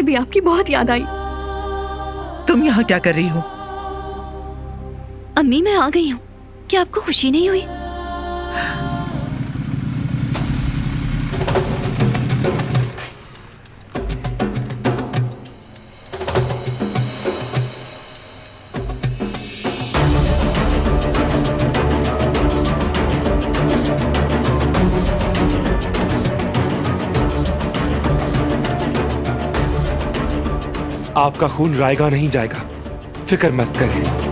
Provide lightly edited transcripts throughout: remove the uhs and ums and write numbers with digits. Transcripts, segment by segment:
मुझे भी आपकी बहुत याद आई। तुम यहाँ क्या कर रही हो? अम्मी, मैं आ गई हूँ। क्या आपको खुशी नहीं हुई? आपका खून रायगा नहीं जाएगा, फिक्र मत करें।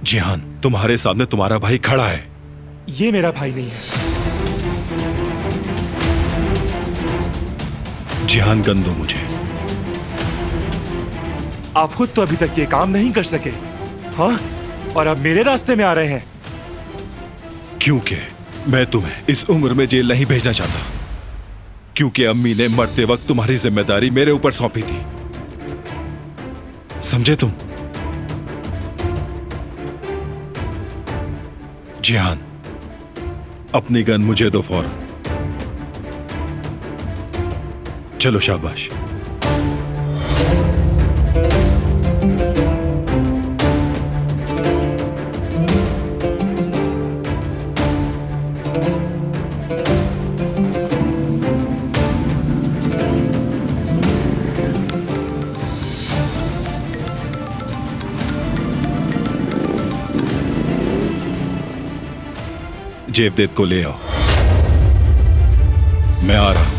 जिहान, तुम्हारे सामने तुम्हारा भाई खड़ा है। ये मेरा भाई नहीं है। जिहान, गन दो मुझे। आप खुद तो अभी तक ये काम नहीं कर सके, हाँ? और अब मेरे रास्ते में आ रहे हैं। क्योंकि मैं तुम्हें इस उम्र में जेल नहीं भेजना चाहता, क्योंकि अम्मी ने मरते वक्त तुम्हारी जिम्मेदारी मेरे ऊपर सौंपी थी। समझे तुम? जिहान, अपनी गन मुझे दो फौरन। चलो, शाबाश। जेवदेत को ले आओ, मैं आ रहा हूं।